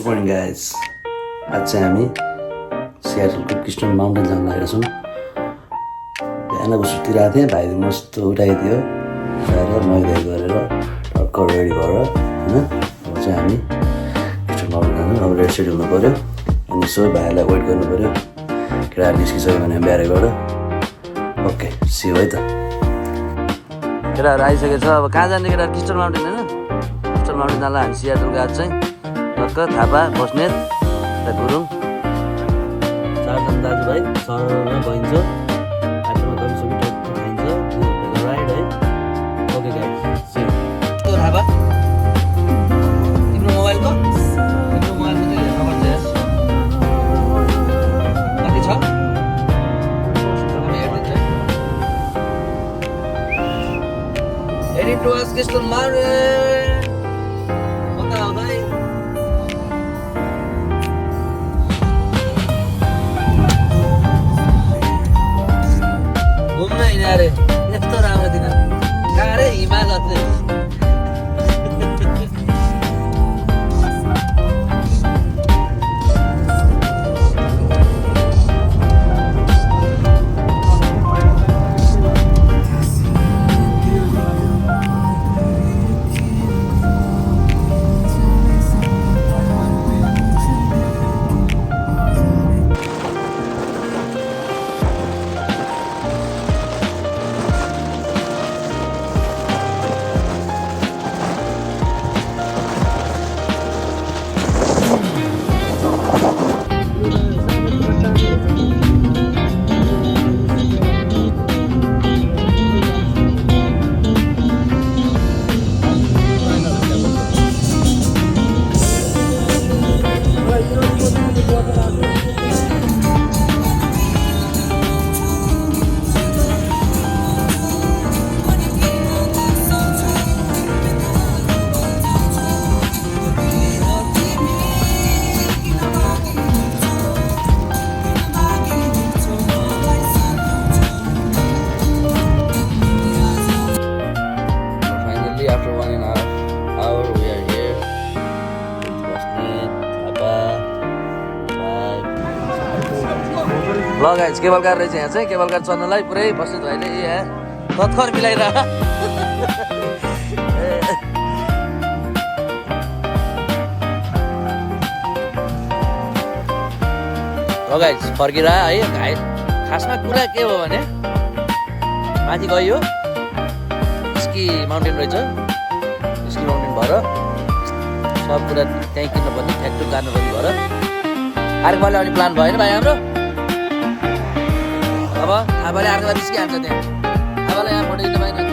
Good morning guys. आज चाहिँ हामी सियाटलको क्रिस्टन माउन्टेन जान लागेका छौँ। बिहानको सुतिरहेको थिएँ, भाइले मस्तो उठाइदियो, उठाएर नुहाइधुवाइ गरेर टक्क रेडी भएर होइन अब चाहिँ हामी क्रिस्टन माउन्टेन जानु। अब रेडी सेडी हुनु पऱ्यो, अनि सो भाइलाई वेट गर्नु पऱ्यो। केटाहरू निस्किसक्यो भने बिहारैबाट ओके सियो है त। केटाहरू आइसकेको छ। अब कहाँ जाने केटाहरू? क्रिस्टन माउन्टेन होइन, क्रिस्टन माउन्टेन जानलाई हामी सियाटलको आज चाहिँ टक्क थापा बस्नेत गुरुङ 4 जना दाजुभाइ सररमा गइन्छ। बाटोमा गएर सबै टक्क खाइन्छ, राइड है। ओके गाइस सी त्यो थापा तिम्रो मोबाइलको चाहिँ नम्बर चाहिँ कति छ? Heading towards Crystal Mountain. Kota भाइ घुम्न हिँड्यो अरे, यस्तो राम्रो दिन कहाँ रे? हिमाल ल गाइस, केबल कार रहेछ यहाँ चाहिँ। केबल कार चढ्नलाई पुरै बस्ने भाइले यहाँ तत्खर मिलाइरह। ल गाइस फर्किरह है। भाइ खासमा कुरा के हो भने माथि गयो स्की माउन्टेन रहेछ। स्की माउन्टेन भएर सब कुरा त्यहीँ किन्नुपर्ने, ठ्याक्टुक गार्नुपर्ने भएर अर्को पालि अनि प्लान भएन भाइ हाम्रो। अब थापाले अर्को निस्किहाल्छ त्यहाँ। थापालाई यहाँ फोटो खिच्नु पाएन।